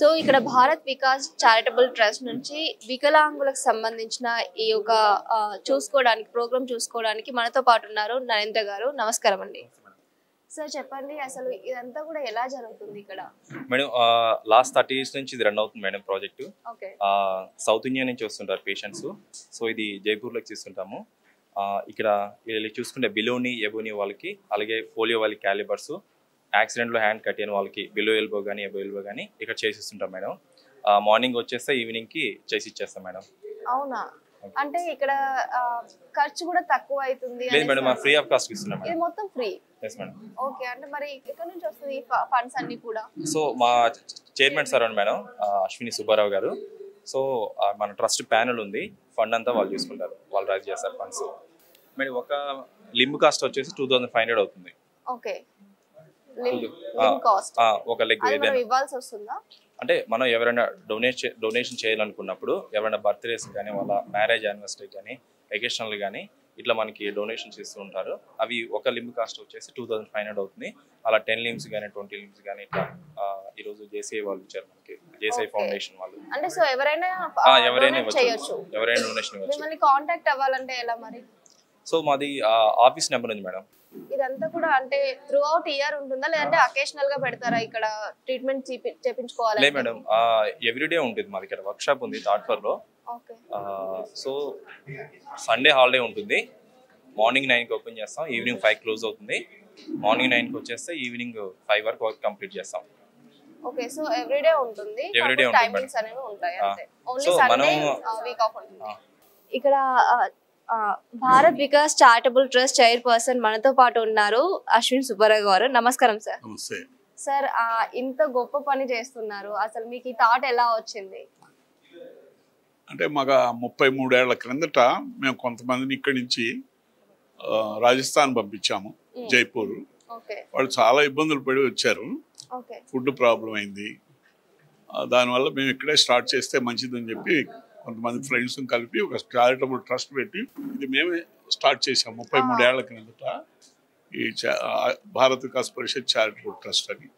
So ఇక్కడ Bharat Vikas charitable trust నుంచి వికలాంగులకు సంబంధించిన ఈ యొక్క చూసుకోవడానికి ప్రోగ్రామ్ చూసుకోవడానికి మనతో పాటు ఉన్నారు నరేంద్ర గారు. నమస్కారం అండి. సార్ చెప్పండి, అసలు ఇదంతా కూడా ఎలా జరుగుతుంది ఇక్కడ? మేడం లాస్ట్ 30 years నుంచి ఇది రన్ అవుతుంది మేడం ప్రాజెక్టు. సౌత్ ఇండియా నుంచి వస్తుంటారు పేషెంట్స్. సో ఇది జైపూర్లోకి తీసుకుంటాము. ఇక్కడ చూసుకుంటే బిలోని ఎబోని వాళ్ళకి, అలాగే పోలియో వాళ్ళకి క్యాలిబర్స్, యాక్సిడెంట్లో హ్యాండ్ కట్ అయిన వాళ్ళకి బిలో ఎల్బో కానీ ఎబో ఎల్బో కానీ ఇక్కడ చేసిస్తుంటాం మేడం. మార్నింగ్ వచ్చేస్తే ఈవినింగ్కి చేసి ఇచ్చేస్తాం మేడం. అవునా? అంటే ఇక్కడ ఖర్చు కూడా తక్కువ అవుతుంది? లేదు మేడం, ఫ్రీ ఆఫ్ కాస్ట్ ఇస్తున్నాం మేడం. ఇది మొత్తం ఫ్రీ? Yes madam. ఓకే, అంటే మరి ఎక్కడ నుంచి వస్తుంది ఫండ్స్ అన్ని కూడా? సో మా చైర్మన్ సార్ అండి మేడం అశ్విని సుబ్బారావు గారు. సో మన ట్రస్ట్ ప్యానెల్ ఉంది, ఫండ్ అంతా వాళ్ళు చూసుకుంటారు, వాళ్ళు రైజ్ చేస్తారు ఫండ్స్. మేడం ఒక లింబ్ కాస్ట్ వచ్చేసి 2500 అవుతుంది. ఓకే, ఒక లెగ్ ఇవ్వాల్సి వస్తుందా? అంటే మనం ఎవరైనా డొనేషన్ చేయాలనుకున్నప్పుడు, ఎవరైనా బర్త్డేస్ కానీ, వాళ్ళ మ్యారేజ్ యానివర్సరీ కానీ, వెకేషన్లు కానీ ఇట్లా మనకి డొనేషన్స్ ఇస్తూ ఉంటారు. అవి ఒక లింబ్ కాస్ట్ వచ్చేసి 2500 అవుతుంది. అలా 10 లింబ్స్ కానీ 20 లింబ్స్ కానీ ఇట్లా ఈరోజు జేసీఐ వాళ్ళు ఇచ్చారు మనకి, జేసీఐ ఫౌండేషన్ వాళ్ళు. అంటే సో ఎవరైనా చేయొచ్చు, ఎవరైనా డొనేషన్ ఇవ్వచ్చు. మిమ్మల్ని కాంటాక్ట్ అవ్వాలంటే ఎలా మరి? సో మాది ఆఫీస్ నెంబర్ ఉంది మేడం. ఇదంతా కూడా అంటే త్రూ అవుట్ ఇయర్ ఉంటుందా, లేదంటే అకేషనల్ గా పెడతారా ఇక్కడ ట్రీట్మెంట్ చేపించుకోవాలి? లేదు మేడం, ఎవ్రీడే ఉంటుంది మాది. ఇక్కడ వర్క్ షాప్ ఉంది 3rd floor లో. సో సండే హాలిడే ఉంటుంది. మార్నింగ్ 9కి ఓపెన్ చేస్తాం, ఈవినింగ్ 5 క్లోజ్ అవుతుంది. మార్నింగ్ 9కి వచ్చేస్తే ఈవినింగ్ 5 వరకు వర్క్ కంప్లీట్ చేస్తాం. ఓకే, సో ఎవ్రీడే ఉంటుంది, ఎవ్రీడే ఉంటుంది. టైమింగ్స్ అనేవి ఉంటాయి అంతే, ఓన్లీ సండే వీక్ ఆఫ్ ఉంటుంది. ఇక్కడ Bharat Vikas charitable trust chairperson మనతో పాటు ఉన్నారు అశ్విన్ సుబ్బారావు గారు. నమస్కారం సార్. సార్ ఇంత గొప్ప పని చేస్తున్నారు, అసలు మీకు ఈ థాట్ ఎలా వచ్చింది? అంటే మాకు 33 ఏళ్ల క్రిందట మేము కొంతమందిని ఇక్కడి నుంచి రాజస్థాన్ పంపించాము, జైపూర్. వాళ్ళు చాలా ఇబ్బందులు పడి వచ్చారు, ఫుడ్ ప్రాబ్లం అయింది. దానివల్ల మేము ఇక్కడే స్టార్ట్ చేస్తే మంచిదని చెప్పి కొంతమంది ఫ్రెండ్స్ కలిపి ఒక చారిటబుల్ ట్రస్ట్ పెట్టి ఇది మేమే స్టార్ట్ చేసాం 33 ఏళ్ల క్రిందట. ఈ భారత్ వికాస్ పరిషత్ చారిటబుల్ ట్రస్ట్ అని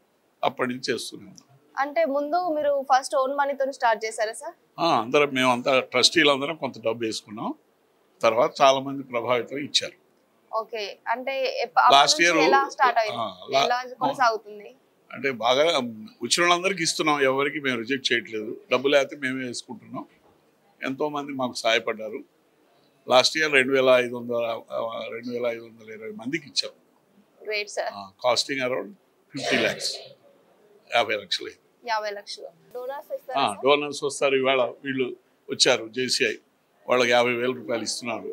అప్పటి నుంచి చేస్తున్నాం. అంటే ముందు మీరు ఫస్ట్ ఓన్ మనీతో స్టార్ట్ చేశారా సార్? అందరం మేమంతా ట్రస్టీలందరం కొంత డబ్బు వేసుకున్నాం, తర్వాత చాలా మంది ప్రభావితం ఇచ్చారు. ఓకే, అంటే లాస్ట్ ఇయర్ ఎలా స్టార్ట్ అయింది, ఎలా కొనసాగుతుంది? అంటే బాగా వచ్చిన వాళ్ళందరికీ ఇస్తున్నాం, ఎవరికి మేము రిజెక్ట్ చేయట్లేదు. డబ్బులు అయితే మేమే వేసుకుంటున్నాం. ఎంతో మంది మాకు సహాయపడ్డారు. లాస్ట్ ఇయర్ 2520 మందికి ఇచ్చాం. కాస్టింగ్ అరౌండ్ 50 lakhs, 50 లక్షలు. డోనర్స్ వస్తారు. ఇవాళ వీళ్ళు వచ్చారు జేసీఐ, వాళ్ళకి 50,000 రూపాయలు ఇస్తున్నారు.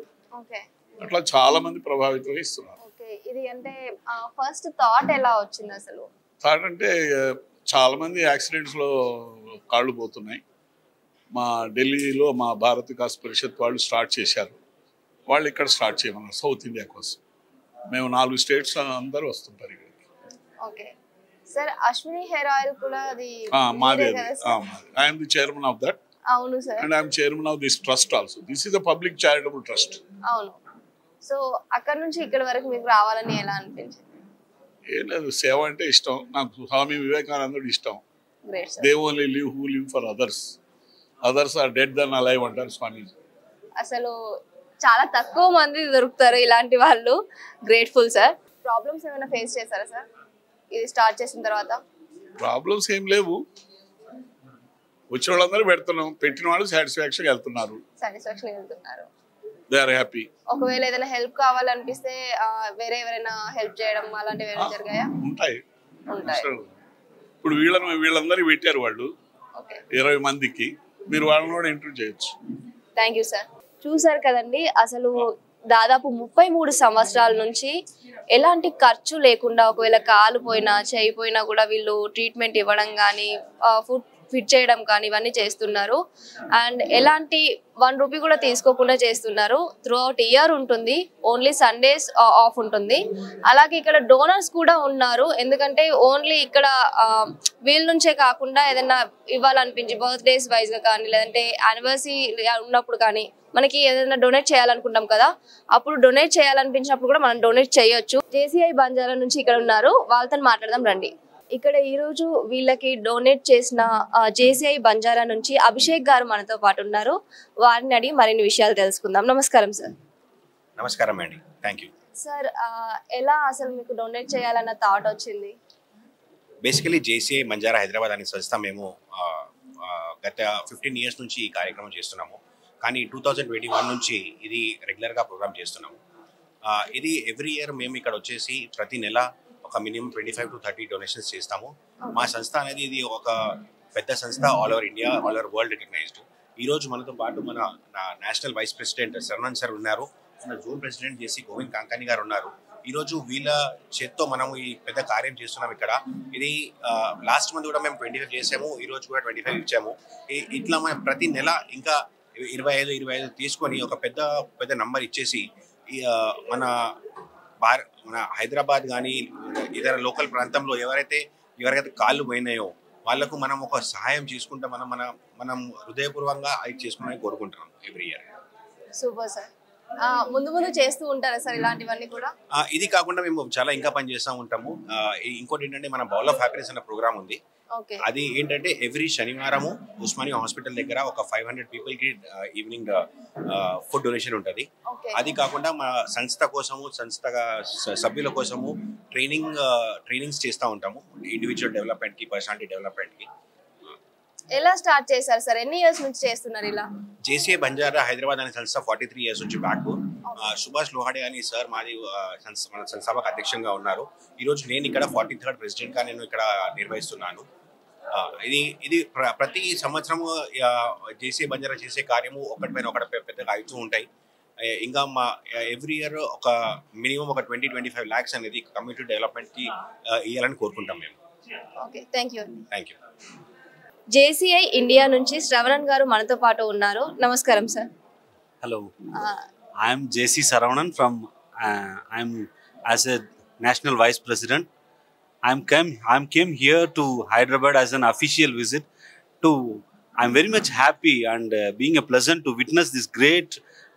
అట్లా చాలా మంది ప్రభావితం ఇస్తున్నారు. ఇది అంటే ఫస్ట్ థాట్ ఎలా వచ్చింది అసలు? థాట్ అంటే చాలా మంది యాక్సిడెంట్స్ లో కాళ్ళు పోతున్నాయి. మా ఢిల్లీలో మా భారత్ వికాస్ పరిషత్ వాళ్ళు స్టార్ట్ చేశారు. వాళ్ళు ఇక్కడ స్టార్ట్ చేయమన్నారు సౌత్ ఇండియా కోసం. మేము 4 స్టేట్స్ అందరూ వస్తుంటారు ఇక్కడికి. Okay sir, Ashwini hair oil కూడా అది మాదే. I am the chairman of that. అవును sir. And I am chairman of this trust also. This is the public charitable trust. అవును. సో అక్కడ నుంచి ఇక్కడ వరకు మీకు రావాలని ఎలా అనిపించింది? ఏం లేదు, సేవ అంటే ఇష్టం నాకు. స్వామి వివేకానందుడు ఇష్టం. They only live who live for others, others are dead then alive అంటారు స్వామీజీ. అసలు చాలా తక్కువ మంది దొరుకుతారు ఇలాంటి వాళ్ళు. Grateful sir. ప్రాబ్లమ్స్ ఏమైనా ఫేస్ చేశారా సార్ ఇది స్టార్ట్ చేసిన తర్వాత? ప్రాబ్లమ్స్ ఏం లేవు, వచ్చిన వాళ్ళందరూ పెడుతున్నాం, పెట్టిన వాళ్ళు సాటిస్ఫాక్షన్ వెళ్తున్నారు. They are happy. ఒకవేళ ఏదైనా హెల్ప్ కావాలనిపిస్తే వేరే ఎవరైనా హెల్ప్ చేయడం అలాంటివి ఏమైనా జరిగాయా? ఉంటాయి. ఇప్పుడు వీళ్ళందరూ పెట్టారు వాళ్ళు 20 మందికి. మీరు వాళ్ళని కూడా ఇంటర్వ్యూ చేయొచ్చు. Thank you sir. చూసారు కదండి, అసలు దాదాపు 33 సంవత్సరాల నుంచి ఎలాంటి ఖర్చు లేకుండా, ఒకవేళ కాలు పోయినా చేయి పోయినా కూడా వీళ్ళు ట్రీట్మెంట్ ఇవ్వడం కానీ, ఫుడ్ ఫిట్ చేయడం కానీ ఇవన్నీ చేస్తున్నారు. అండ్ ఎలాంటి 1 రూపీ కూడా తీసుకోకుండా చేస్తున్నారు. త్రూ అవుట్ ఇయర్ ఉంటుంది, ఓన్లీ సండేస్ ఆఫ్ ఉంటుంది. అలాగే ఇక్కడ డోనర్స్ కూడా ఉన్నారు, ఎందుకంటే ఓన్లీ ఇక్కడ వీళ్ళ నుంచే కాకుండా ఏదైనా ఇవ్వాలనిపించి బర్త్డేస్ వైజ్గా కానీ, లేదంటే యానివర్సరీ ఉన్నప్పుడు కానీ మనకి ఏదైనా డొనేట్ చేయాలనుకుంటాం కదా, అప్పుడు డొనేట్ చేయాలనిపించినప్పుడు కూడా మనం డొనేట్ చేయొచ్చు. జేసీఐ బంజారా నుంచి ఇక్కడ ఉన్నారు, వాళ్ళతో మాట్లాడదాం రండి. ఇక్కడ ఈ రోజు వీళ్ళకి డొనేట్ చేసిన జేసీఐ బంజారా నుంచి అభిషేక్ గారు మనతో పాటు ఉన్నారు. వారిని అడిగి మరిన్ని విషయాలు తెలుసుకుందాం. నమస్కారం సార్. నమస్కారం అండి, థ్యాంక్ యూ. సార్, ఎలా అసలు మీకు డొనేట్ చేయాలన్న థాట్ వచ్చింది? బేసికలీ జేసీఐ బంజారా హైదరాబాద్ అనే సంస్థ మేము గత 15 years నుంచి ఈ కార్యక్రమం చేస్తున్నాము. కానీ 2021 నుంచి ఇది రెగ్యులర్గా ప్రోగ్రామ్ చేస్తున్నాము. ఇది ఎవ్రీ ఇయర్ మేము ఇక్కడ వచ్చేసి ప్రతి నెల ఒక మినిమం 25 to 30 డొనేషన్స్ చేస్తాము. మా సంస్థ అనేది ఇది ఒక పెద్ద సంస్థ, all over India, all over world recognised. ఈరోజు మనతో పాటు మన national vice president Saravanan sir ఉన్నారు, మన zone president JC Govind Kankani గారు ఉన్నారు. ఈరోజు వీళ్ళ చేత్తో మనము ఈ పెద్ద కార్యం చేస్తున్నాం ఇక్కడ. ఇది లాస్ట్ మంత్ కూడా మేము 25 చేసాము, ఈరోజు కూడా 25 ఇచ్చాము. ఇట్లా మనం ప్రతి నెల ఇంకా 25 తీసుకొని ఒక పెద్ద నంబర్ ఇచ్చేసి మన హైదరాబాద్ కానీ ఇతర లోకల్ ప్రాంతంలో ఎవరైతే కాళ్ళు పోయినాయో వాళ్ళకు మనం ఒక సహాయం చేసుకుంటే మనం హృదయపూర్వకంగా అది చేసుకుని కోరుకుంటున్నాం ఎవ్రీ ఇయర్. Super sir. ముందు చేస్తూ ఉంటారా సార్ ఇలాంటివన్నీ కూడా? ఇది కాకుండా మేము చాలా ఇంకా పని చేస్తూ ఉంటాము. ఇంకోటి ఏంటంటే మన బౌల్ ఆఫ్ హ్యాపీనెస్ అనే ప్రోగ్రామ్ ఉంది. అది ఏంటంటే ఎవ్రీ శనివారము ఉస్మానియా హాస్పిటల్ దగ్గర ఒక 500 people కి ఈవినింగ్ ఫుడ్ డొనేషన్ ఉంటుంది. అది కాకుండా మా సంస్థ కోసము, సంస్థ సభ్యుల కోసము ట్రైనింగ్స్ చేస్తూ ఉంటాము, ఇండివిజువల్ డెవలప్మెంట్ కి, పర్సనాలిటీ డెవలప్మెంట్ కి. ఎలా స్టార్ట్ చేశారు సార్? ఎన్ని ఇయర్స్ నుంచి చేస్తున్నారు ఇలా? జేసీఐ బంజారా హైదరాబాద్ అనే సంస్థ 43 years నుంచి బ్యాక్. సుభాష్ లోహాడే అని సార్ మాది మన సంస్థాపక అధ్యక్షంగా ఉన్నారు. ఈరోజు నేను ఇక్కడ 43rd ప్రెసిడెంట్గా నేను ఇక్కడ నిర్వహిస్తున్నాను. ఇది ప్రతి సంవత్సరము జేసీఐ బంజారా చేసే కార్యము ఒకటిపైన ఒకటి పెద్దగా అవుతూ ఉంటాయి. ఇంకా మా ఎవ్రీ ఇయర్ ఒక మినిమం ఒక 20-25 lakhs అనేది కమ్యూనిటీ డెవలప్మెంట్కి ఇవ్వాలని కోరుకుంటాం మేము. Okay, thank you. Thank you. JCI India నుంచి శ్రవణన్ గారు మనతో పాటు ఉన్నారు. నమస్కారం sir. Hello, I am JC Saravanan from. I am as a national vice president. I am came here to Hyderabad as an official visit. I am very much happy and being a pleasant to witness this great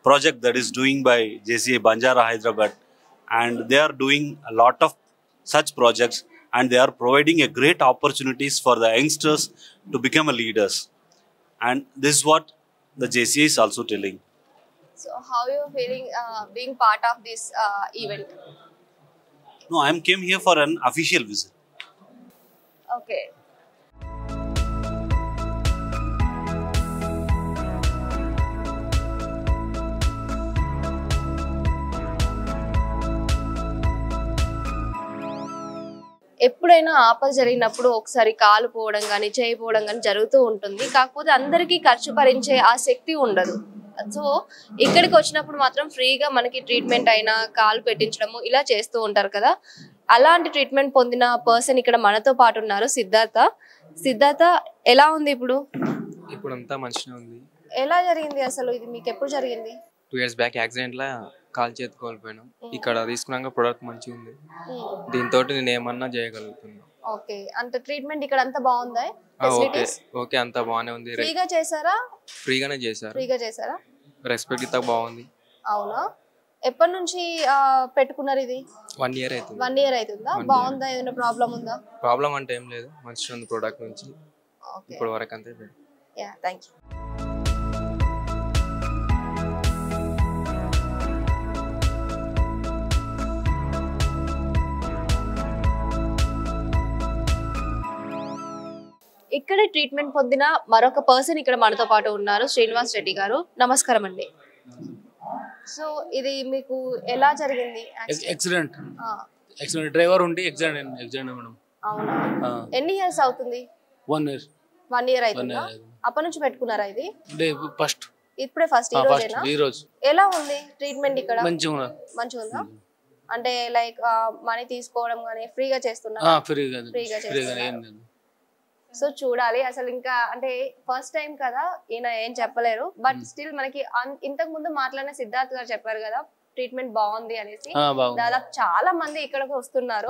project that is doing by JCI Banjara Hyderabad, and they are doing a lot of such projects. And they are providing a great opportunities for the youngsters to become a leaders. And this is what the JCI is also telling. So how you feeling being part of this event? No, I came here for an official visit. Okay. ఎప్పుడైనా ఆపద జరిగినప్పుడు ఒకసారి కాలు పోవడం కానీ చేయపోవడం కానీ జరుగుతూ ఉంటుంది. కాకపోతే అందరికీ ఖర్చు భరించే ఆ శక్తి ఉండదు. సో ఇక్కడికి వచ్చినప్పుడు మాత్రం ఫ్రీగా మనకి ట్రీట్మెంట్ అయినా కాలు పెట్టించడము ఇలా చేస్తూ ఉంటారు కదా. అలాంటి ట్రీట్మెంట్ పొందిన పర్సన్ ఇక్కడ మనతో పాటు ఉన్నారు, సిద్ధార్థ. ఎలా ఉంది ఇప్పుడు? ఇప్పుడు అంతా మంచిగా ఉంది. ఎలా జరిగింది అసలు? ఇది మీకు ఎప్పుడు జరిగింది? 2 years బ్యాక్ యాక్సిడెంట్ లా కాలు చేతి కోల్పోయినాం. ఇక్కడ తీసుకున్నాక ప్రొడక్ట్ మంచిగా ఉంది. దీంతో నేను ఏమన్నా చేయగలుగుతున్నా. ఓకే, అంటే ట్రీట్మెంట్ ఇక్కడ అంతా బాగుందా? ఓకే, అంతా బాగానే ఉంది. ఫ్రీగా చేశారా? ఫ్రీగా చేశారా? రెస్పెక్ట్ ఇత బాగుంది. అవునా? ఎప్పటి నుంచి పెట్టుకున్నారు ఇది? 1 year అవుతుంది. 1 year అవుతుందా? బాగుందా? ఏమైనా ప్రాబ్లం ఉందా? ప్రాబ్లం అంటే ఏం లేదు, మంచిగా ఉంది ప్రొడక్ట్ నుంచి. ఇప్పుడు వరకు అంతే. Yeah, thank you. ఇక్కడ ట్రీట్మెంట్ పొందిన మరొక పర్సన్ ఇక్కడ మనతో పాటు ఉన్నారు, శ్రీనివాస్ రెడ్డి గారు. నమస్కారం అండి. సో ఇది మీకు ఎలా జరిగింది? యాక్సిడెంట్ డ్రైవర్ ఉండి యాక్సిడెంట్ మేడం. అవునా? ఎన్ని ఇయర్స్ అవుతుంది? 1 year. 1 year అవుతుందా? అప్పటి నుంచి పెట్టుకున్నారా ఇది? ఫస్ట్. ఇప్పుడే ఫస్ట్ ఈ రోజు. ఎలా ఉంది ట్రీట్మెంట్ ఇక్కడ? మంచిగా ఉందా? అంటే లైక్ మనీ తీసుకోవడం కానీ ఫ్రీగా చేస్తున్నా? ఫ్రీగా. సో చూడాలి అసలు. ఇంకా అంటే ఫస్ట్ టైం కదా, ఈయన ఏం చెప్పలేరు. బట్ స్టిల్ మనకి ఇంతకు ముందు మాట్లాడిన సిద్ధార్థ్ గారు చెప్పారు కదా ట్రీట్మెంట్ బాగుంది అనేసి. దాదాపు చాలా మంది ఇక్కడికి వస్తున్నారు.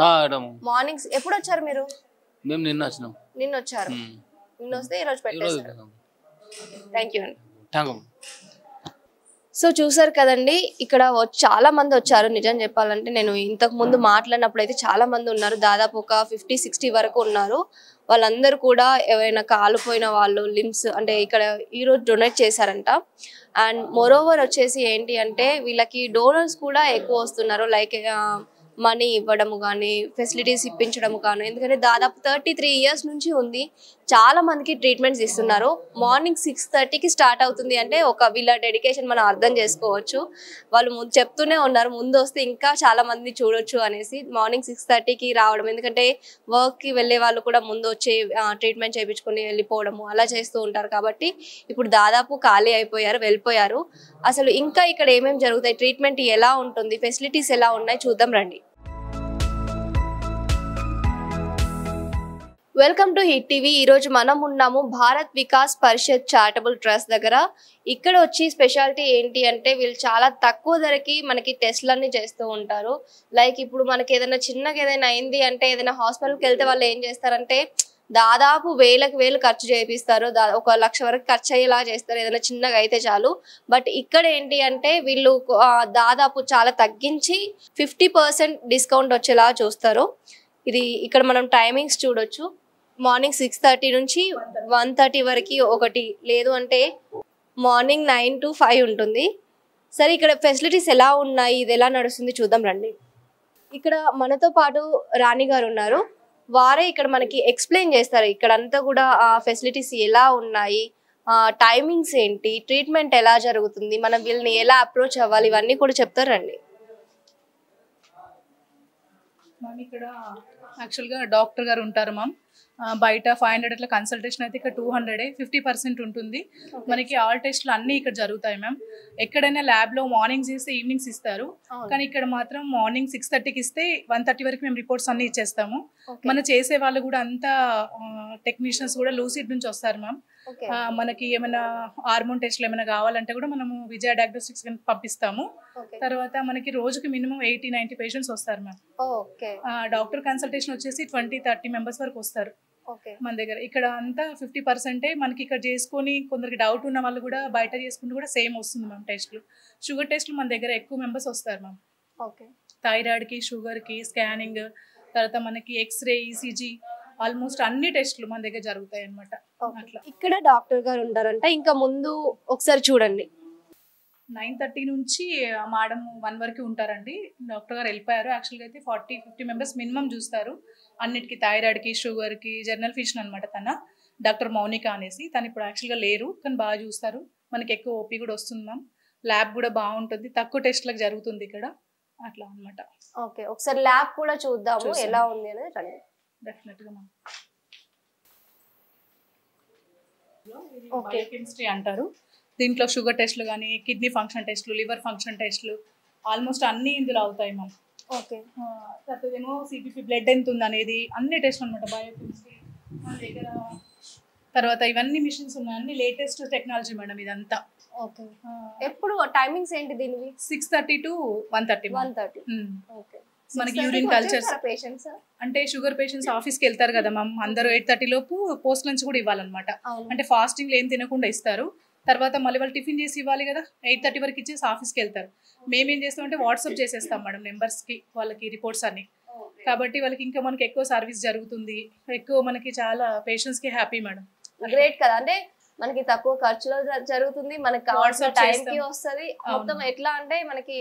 మార్నింగ్స్ ఎప్పుడు వచ్చారు మీరు? నిన్న వచ్చారు. నిన్న వస్తే ఈ రోజు పెట్టేశారు. థ్యాంక్ యూ అండి. సో చూసారు కదండి, ఇక్కడ చాలా మంది వచ్చారు. నిజం చెప్పాలంటే నేను ఇంతకు ముందు మాట్లాడినప్పుడు అయితే చాలా మంది ఉన్నారు, దాదాపు ఒక 50-60 వరకు ఉన్నారు. వాళ్ళందరూ కూడా ఏవైనా కాలిపోయిన వాళ్ళు లిమ్స్ అంటే ఇక్కడ ఈరోజు డొనేట్ చేశారంట. అండ్ మోరోవర్ వచ్చేసి ఏంటి అంటే వీళ్ళకి డోనర్స్ కూడా ఎక్కువ వస్తున్నారు, లైక్ మనీ ఇవ్వడము కానీ ఫెసిలిటీస్ ఇప్పించడము కానీ. ఎందుకంటే దాదాపు 33 years నుంచి ఉంది, చాలా మందికి ట్రీట్మెంట్స్ ఇస్తున్నారు. మార్నింగ్ 6:30కి స్టార్ట్ అవుతుంది అంటే ఒక వీళ్ళ డెడికేషన్ మనం అర్థం చేసుకోవచ్చు. వాళ్ళు చెప్తూనే ఉన్నారు ముందు వస్తే ఇంకా చాలా మంది చూడొచ్చు అనేసి. మార్నింగ్ 6:30కి రావడం, ఎందుకంటే వర్క్కి వెళ్ళే వాళ్ళు కూడా ముందు వచ్చి ట్రీట్మెంట్ చేయించుకొని వెళ్ళిపోవడము అలా చేస్తూ ఉంటారు. కాబట్టి ఇప్పుడు దాదాపు ఖాళీ అయిపోయారు, వెళ్ళిపోయారు. అసలు ఇంకా ఇక్కడ ఏమేమి జరుగుతాయి, ట్రీట్మెంట్ ఎలా ఉంటుంది, ఫెసిలిటీస్ ఎలా ఉన్నాయి చూద్దాం రండి. Welcome to hit TV. ఈరోజు మనం ఉన్నాము భారత్ వికాస్ పరిషత్ చారిటబుల్ ట్రస్ట్ దగ్గర. ఇక్కడ వచ్చి స్పెషాలిటీ ఏంటి అంటే వీళ్ళు చాలా తక్కువ ధరకి మనకి టెస్ట్లన్నీ చేస్తూ ఉంటారు. లైక్ ఇప్పుడు మనకి ఏదైనా చిన్నగా ఏదైనా అయింది అంటే ఏదైనా హాస్పిటల్కి వెళ్తే వాళ్ళు ఏం చేస్తారంటే దాదాపు వేలు ఖర్చు చేపిస్తారు, ఒక 1,00,000 వరకు ఖర్చు అయ్యేలా చేస్తారు ఏదైనా చిన్నగా అయితే చాలు. బట్ ఇక్కడ ఏంటి అంటే వీళ్ళు దాదాపు చాలా తగ్గించి 50% డిస్కౌంట్ వచ్చేలా చూస్తారు. ఇది ఇక్కడ మనం టైమింగ్స్ చూడొచ్చు. మార్నింగ్ 6:30 నుంచి 1:30 వరకు ఒకటి, లేదు అంటే మార్నింగ్ 9 to 5 ఉంటుంది. సరే ఇక్కడ ఫెసిలిటీస్ ఎలా ఉన్నాయి, ఇది ఎలా నడుస్తుంది చూద్దాం రండి. ఇక్కడ మనతో పాటు రాణి గారు ఉన్నారు, వారే ఇక్కడ మనకి ఎక్స్ప్లెయిన్ చేస్తారు ఇక్కడ అంతా కూడా ఫెసిలిటీస్ ఎలా ఉన్నాయి, టైమింగ్స్ ఏంటి, ట్రీట్మెంట్ ఎలా జరుగుతుంది, మనం వీళ్ళని ఎలా అప్రోచ్ అవ్వాలి, ఇవన్నీ కూడా చెప్తారండి. మ్యామ్ ఇక్కడ యాక్చువల్గా డాక్టర్ గారు ఉంటారు మ్యామ్. బయట 500 అట్లా కన్సల్టేషన్ అయితే ఇక్కడ 200 50% ఉంటుంది. మనకి ఆల్ టెస్ట్లు అన్నీ ఇక్కడ జరుగుతాయి మ్యామ్. ఎక్కడైనా ల్యాబ్లో మార్నింగ్స్ ఇస్తే ఈవినింగ్స్ ఇస్తారు, కానీ ఇక్కడ మాత్రం మార్నింగ్ 6:30కి ఇస్తే 1:30 వరకు మేము రిపోర్ట్స్ అన్నీ ఇచ్చేస్తాము. మన చేసే వాళ్ళు కూడా అంతా టెక్నీషియన్స్ కూడా లూసిడ్ నుంచి వస్తారు మ్యామ్. మనకి ఏమైనా హార్మోన్ టెస్ట్లు ఏమైనా కావాలంటే కూడా మనము విజయ డయాగ్నోస్టిక్స్ పంపిస్తాము. తర్వాత మనకి రోజుకి మినిమం 80-90 పేషెంట్స్ వస్తారు మ్యామ్. డాక్టర్ కన్సల్టేషన్ వచ్చేసి 20-30 మెంబర్స్ వరకు వస్తారు మన దగ్గర. ఇక్కడ అంతా 50% మనకి ఇక్కడ చేసుకొని కొందరికి డౌట్ ఉన్న వాళ్ళు కూడా బయట చేసుకుంటూ కూడా సేమ్ వస్తుంది మ్యామ్. టెస్ట్లు షుగర్ టెస్ట్లు మన దగ్గర ఎక్కువ మెంబర్స్ వస్తారు మ్యామ్. థైరాయిడ్కి, షుగర్కి స్కానింగ్, తర్వాత మనకి ఎక్స్రే, ఈసీజీ, ఆల్మోస్ట్ అన్ని టెస్ట్లు మన దగ్గర జరుగుతాయి అన్నమాట. అట్లా ఇక్కడ డాక్టర్ గారు ఉంటారంట. ఇంకా ముందు ఒకసారి చూడండి, 9:30 నుంచి మేడం 1 వరకు ఉంటారండి. డాక్టర్ గారు వెళ్ళిపోయారు. యాక్చువల్గా అయితే 40-50 మెంబర్స్ మినిమం చూస్తారు అన్నిటికీ, థైరాయిడ్కి, షుగర్కి. జనరల్ ఫిజిషియన్ అనమాట తన, డాక్టర్ మౌనిక అనేసి. తను ఇప్పుడు యాక్చువల్గా లేరు, కానీ బాగా చూస్తారు. మనకి ఎక్కువ ఓపీ కూడా వస్తుంది మ్యామ్. ల్యాబ్ కూడా బాగుంటుంది, తక్కువ టెస్ట్లకు జరుగుతుంది ఇక్కడ, అట్లా అనమాట. ఓకే, ఒకసారి ల్యాబ్ కూడా చూద్దాము ఎలా ఉంది అనేది రండి. డెఫినెట్గా మ్యామ్. బయోకెమిస్ట్రీ అంటారు. దీంట్లో షుగర్ టెస్ట్లు కానీ, కిడ్నీ ఫంక్షన్ టెస్ట్లు, లివర్ ఫంక్షన్ టెస్ట్లు, ఆల్మోస్ట్ అన్నీ ఇందులో అవుతాయి మ్యామ్. ఓకే, తర్వాత ఏమో సిబిపి, బ్లడ్ ఎంత ఉంది అనేది అన్ని టెస్ట్లు అనమాట బయోకెమిస్ట్రీ మన దగ్గర. తర్వాత ఇవన్నీ మిషన్స్ ఉన్నాయి, అన్ని లేటెస్ట్ టెక్నాలజీ మేడం ఇదంతా. ఓకే, ఎప్పుడు టైమింగ్స్ ఏంటి దీనివి? 6:30 to 1:30. 1:30. ఓకే, మనకి యూరిన్ కల్చర్స్ పేషెంట్స్ అంటే షుగర్ పేషెంట్స్ ఆఫీస్కి వెళ్తారు కదా మ్యామ్, అందరూ 8:30 లోపు పోస్ట్ లంచ్ కూడా ఇవ్వాలన్నమాట. అంటే ఫాస్టింగ్లో ఏం తినకుండా ఇస్తారు. తర్వాత మళ్ళీ వాళ్ళు టిఫిన్ చేసి ఇవ్వాలి కదా, 8:30 వరకు ఇచ్చేసి ఆఫీస్కి వెళ్తారు. మేమేం చేస్తామంటే వాట్సాప్ చేసేస్తాం మేడం నెంబర్స్కి వాళ్ళకి రిపోర్ట్స్ అన్ని. కాబట్టి వాళ్ళకి ఇంకా మనకి ఎక్కువ సర్వీస్ జరుగుతుంది, ఎక్కువ మనకి చాలా పేషెంట్స్కి హ్యాపీ మేడం. గ్రేట్ కదా, అంటే మనకి తక్కువ ఖర్చులో జరుగుతుంది, మనకి కావాల్సిన టైంకి వస్తుంది, మొత్తం ఎట్లా అంటే మనకి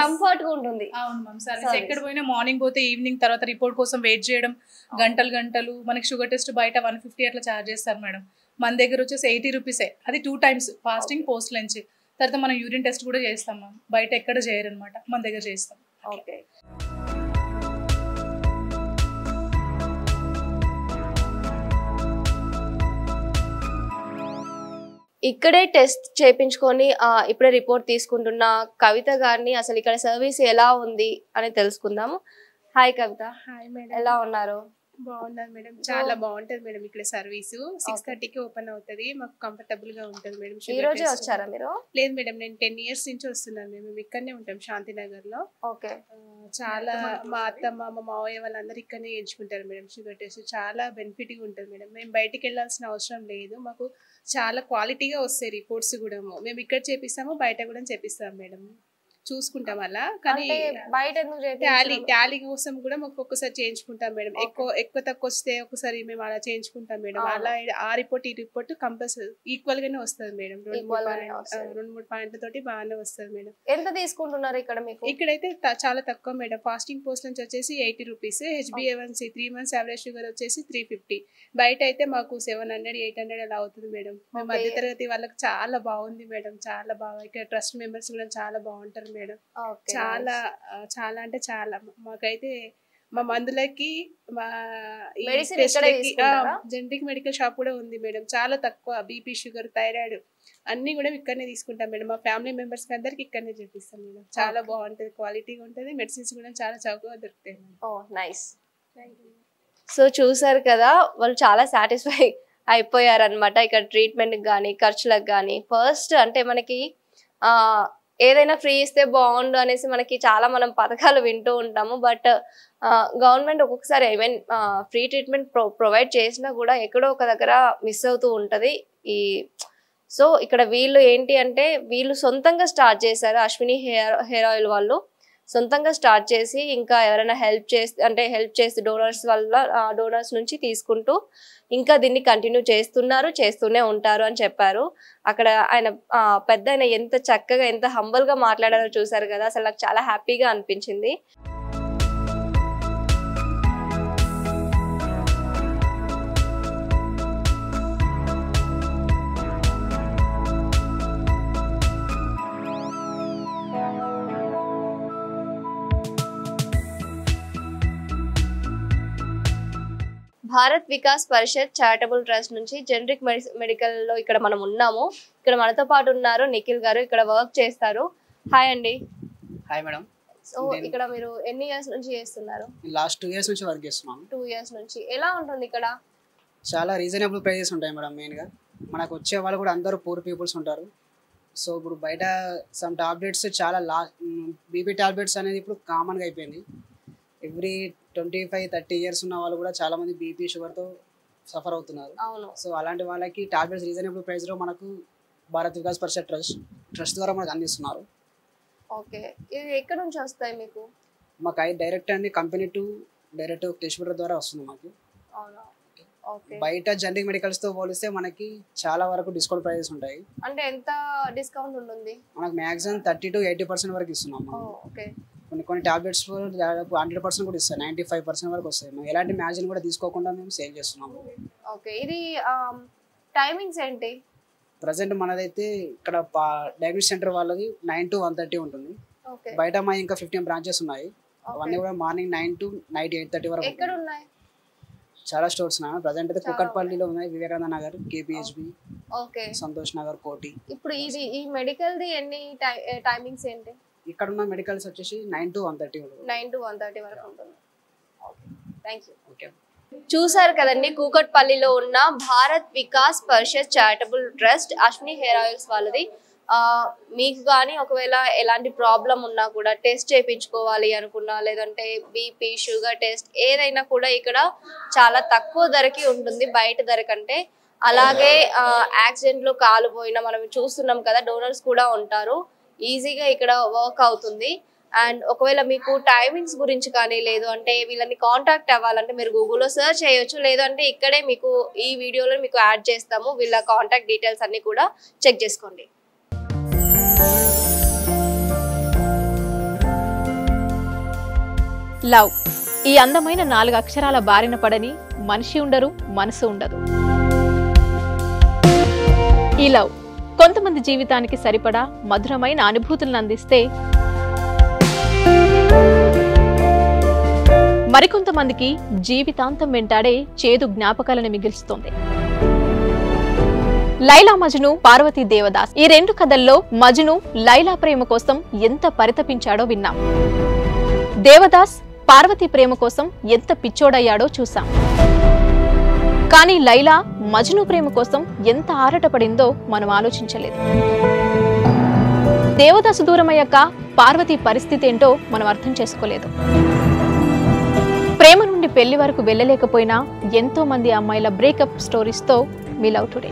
కంఫర్ట్ గా ఉంటుంది. అవును మ్యామ్, సర్వీస్ ఎక్కడ పోయినా మార్నింగ్ పోతే ఈవినింగ్ తర్వాత రిపోర్ట్ కోసం వెయిట్ చేయడం గంటలు. మనకి షుగర్ టెస్ట్ బయట 150 అట్లా ఛార్జ్ చేస్తారు మేడం. మన దగ్గర వచ్చేసి 80 రూపీసే, అది 2 times ఫాస్టింగ్, పోస్ట్ లంచ్. తర్వాత మనం యూరిన్ టెస్ట్ కూడా చేస్తాం మ్యామ్, బయట ఎక్కడ చేయరు అనమాట, మన దగ్గర చేస్తాం. ఓకే, ఇక్కడే టెస్ట్ చేయించుకొని ఇప్పుడే రిపోర్ట్ తీసుకుంటున్న కవిత గారిని అసలు ఇక్కడ సర్వీస్ ఎలా ఉంది అని తెలుసుకుందాము. హాయ్ కవిత. హాయ్ మేడం, ఎలా ఉన్నారు? బాగున్నారు మేడం, చాలా బాగుంటది మేడం. ఇక్కడ సర్వీసు 6:30కి ఓపెన్ అవుతుంది, మాకు కంఫర్టబుల్ గా ఉంటది మేడం. ఈ రోజే వచ్చారా మీరు? లేదు మేడం, నేను 10 years నుంచి వస్తున్నాను. మేము ఇక్కడనే ఉంటాం, శాంతినగర్ లో. ఓకే, చాలా మా అత్తమ్మ, మా మావయ్య వాళ్ళందరూ ఇక్కడనే చేయించుకుంటారు మేడం. షుగర్ టెస్ట్ చాలా బెనిఫిట్ గా ఉంటుంది మేడం. మేము బయటికి వెళ్ళాల్సిన అవసరం లేదు, మాకు చాలా క్వాలిటీగా వస్తాయి రిపోర్ట్స్ కూడా. మేము ఇక్కడ చేపిస్తాము, బయట కూడా చేపిస్తాం మేడం, చూసుకుంటాం అలా. కానీ బయట టాలీ కోసం కూడా మాకు ఒక్కసారి చేయించుకుంటాం మేడం. ఎక్కువ తక్కువ వస్తే ఒకసారి మేము అలా చేయించుకుంటాం మేడం. అలా ఆ రిపోర్ట్ ఈ రిపోర్ట్ కంపల్సరీ ఈక్వల్ గానే వస్తుంది మేడం. 2-3 పాయింట్ల తోటి బాగానే వస్తుంది మేడం. ఎంత తీసుకుంటున్నారు ఇక్కడ మీకు? ఇక్కడైతే చాలా తక్కువ మేడం. ఫాస్టింగ్ పోస్ట్ నుంచి వచ్చేసి 80 rupees, HbA1c 3 months average sugar వచ్చేసి 350. బయట అయితే మాకు 700-800 అలా అవుతుంది మేడం. మధ్య తరగతి వాళ్ళకి చాలా బాగుంది మేడం, చాలా బాగా. ఇక్కడ ట్రస్ట్ మెంబర్స్ కూడా చాలా బాగుంటారు మేడం. చాలా చాలా అంటే చాలా. మాకైతే మా మందులకి మా జనరిక్ మెడికల్ షాప్ కూడా ఉంది మేడం. చాలా తక్కువ. బీపీ, షుగర్, థైరాయిడ్ అన్ని కూడా ఇక్కడనే తీసుకుంటాం మేడం. మా ఫ్యామిలీ మెంబర్స్ కి అందరికి ఇక్కడనే చేపిస్తాం మేడం. చాలా బాగుంటది, క్వాలిటీగా ఉంటది. మెడిసిన్స్ కూడా చాలా చౌకగా దొరుకుతాయి. నైస్. సో చూసారు కదా, వాళ్ళు చాలా సాటిస్ఫై అయిపోయారనమాట ఇక్కడ ట్రీట్మెంట్ కానీ ఖర్చులకు కానీ. ఫస్ట్ అంటే మనకి ఏదైనా ఫ్రీ ఇస్తే బాగుండు అనేసి మనకి మనం పథకాలు వింటూ ఉంటాము. బట్ గవర్నమెంట్ ఒక్కొక్కసారి ఈవెన్ ఫ్రీ ట్రీట్మెంట్ ప్రొవైడ్ చేసినా కూడా ఎక్కడో ఒక దగ్గర మిస్ అవుతూ ఉంటుంది. సో ఇక్కడ వీళ్ళు ఏంటి అంటే వీళ్ళు సొంతంగా స్టార్ట్ చేశారు. అశ్విని హెయిర్ ఆయిల్ వాళ్ళు సొంతంగా స్టార్ట్ చేసి ఇంకా ఎవరైనా హెల్ప్ చేసి డోనర్స్ నుంచి తీసుకుంటూ ఇంకా దీన్ని కంటిన్యూ చేస్తూనే ఉంటారు అని చెప్పారు. అక్కడ ఆయన పెద్ద ఎంత చక్కగా ఎంత హంబల్ గా మాట్లాడారో చూసారు కదా. అసలు నాకు చాలా హ్యాపీగా అనిపించింది. భారత్ వికాస్ పరిషత్ చారిటబుల్ ట్రస్ట్ నుంచి జనరిక్ మెడికల్ లో ఇక్కడ మనం ఉన్నాము. ఇక్కడ మనతో పాటు ఉన్నారు నిఖిల్ గారు, ఇక్కడ వర్క్ చేస్తారు. హాయ్ అండి. Hi madam. సో ఇక్కడ మీరు ఎన్ని ఇయర్స్ నుంచి చేస్తున్నారు? లాస్ట్ 2 years నుంచి వర్క్ చేస్తున్నాను. 2 years నుంచి. ఎలా ఉంటుంది ఇక్కడ? చాలా రీజనబుల్ ప్రైజెస్ ఉంటాయి మేడం. మెయిన్గా మనకు వచ్చే వాళ్ళు కూడా అందరూ పూర్ పీపుల్స్ ఉంటారు. సో ఇప్పుడు బయట సమ్ టాబ్లెట్స్ చాలా బీపీ టాబ్లెట్స్ అనేది ఇప్పుడు కామన్గా అయిపోయింది. ఎవ్రీ 25-30 years ఉన్న వాళ్ళు కూడా చాలా మంది బీపీ షుగర్తో సఫర్ అవుతున్నారు. సో అలాంటి వాళ్ళకి టాబ్లెట్స్ రీజనబుల్ ప్రైస్లో మనకు భారత్ వికాస్ పరిషత్ ట్రస్ట్ ద్వారా మనకు అందిస్తున్నారు. ఓకే, ఇది ఎక్కడ నుంచి వస్తాయి మీకు? మాకు డైరెక్ట్ అండి, కంపెనీ టు డైరెక్ట్ డిస్ట్రిబ్యూటర్ ద్వారా వస్తుంది మాకు. బయట జనరిక్ మెడికల్స్ తో పోలిస్తే మనకి చాలా వరకు డిస్కౌంట్ ప్రైజెస్ ఉంటాయి. అంటే ఎంత డిస్కౌంట్ ఉంటుంది? మనకు మాక్సిమం 30-80% వరకు ఇస్తున్నాం. కొన్ని టాబ్లెట్స్ దాదాపు 100% కూడా ఇస్తాయి, 95% వరకు వస్తాయి. మేము ఎలాంటి మ్యాజిన్ కూడా తీసుకోకుండా మేము సేల్ చేస్తున్నాము. ఓకే, ఇది టైమింగ్స్ ఏంటి? ప్రజెంట్ మనదైతే ఇక్కడ డయాగ్నోస్టిక్ సెంటర్ వాళ్ళది 9 to 1:30 ఉంటుంది. బయట మా ఇంకా 15 బ్రాంచెస్ ఉన్నాయి. అవన్నీ కూడా మార్నింగ్ 9 to night 8:30 వరకు. ఎక్కడ ఉన్నాయి? చాలా స్టోర్స్ ఉన్నాయి. ప్రజెంట్ అయితే కుకట్పల్లిలో ఉన్నాయి, వివేకానంద నగర్, KPHB, సంతోష్ నగర్, కోటి. ఇప్పుడు ఇది ఈ మెడికల్ ది ఎన్ని టైమింగ్స్ ఏంటి? ఇక్కడ ఉన్న మెడికల్స్ వచ్చేసి 9 to 1:30 ఉంటుంది. 9 to 1:30 వరకు ఉంటుంది. Okay, thank you. ఓకే, చూసారు కదండి, కూకట్పల్లిలో ఉన్న Bharat Vikas Parishad charitable trust Ashwini hair oils వాళ్ళది. మీకు కానీ ఒకవేళ ఎలాంటి ప్రాబ్లం ఉన్నా కూడా టెస్ట్ చేయించుకోవాలి అనుకున్నా, లేదంటే బీపీ షుగర్ టెస్ట్ ఏదైనా కూడా ఇక్కడ చాలా తక్కువ ధరకి ఉంటుంది బయట ధర కంటే. అలాగే యాక్సిడెంట్లో కాలు పోయినా మనం చూస్తున్నాం కదా, డోనర్స్ కూడా ఉంటారు, ఈజీగా ఇక్కడ వర్క్ అవుతుంది. అండ్ ఒకవేళ మీకు టైమింగ్స్ గురించి కానీ లేదు అంటే వీళ్ళని కాంటాక్ట్ అవ్వాలంటే మీరు గూగుల్లో సెర్చ్ చేయొచ్చు, లేదంటే ఇక్కడే మీకు ఈ వీడియోలో మీకు యాడ్ చేస్తాము, వీళ్ళ కాంటాక్ట్ డీటెయిల్స్ అన్ని కూడా చెక్ చేసుకోండి. లవ్, ఈ అందమైన 4 అక్షరాల బారిన పడని మనిషి ఉండరు, మనసు ఉండదు. ఈ లవ్ కొంతమంది జీవితానికి సరిపడా మధురమైన అనుభూతులను అందిస్తే, మరికొంతమందికి జీవితాంతం వెంటాడే చేదు జ్ఞాపకాలను మిగిల్చుతోంది. లైలా మజ్ను, పార్వతీ దేవదాస్, ఈ 2 కథల్లో మజ్ను లైలా ప్రేమ కోసం ఎంత పరితపించాడో విన్నాం. దేవదాస్ పార్వతీ ప్రేమ కోసం ఎంత పిచ్చోడయ్యాడో చూసాం. కానీ లైలా మజ్ను ప్రేమ కోసం ఎంత ఆరాటపడిందో మనం ఆలోచించలేదు. దేవదాసు దూరమయ్యాక పార్వతీ పరిస్థితి ఏంటో మనం అర్థం చేసుకోలేదు. ప్రేమ నుండి పెళ్లి వరకు వెళ్ళలేకపోయినా ఎంతో మంది అమ్మాయిల బ్రేకప్ స్టోరీస్తో మీ లవ్ టుడే.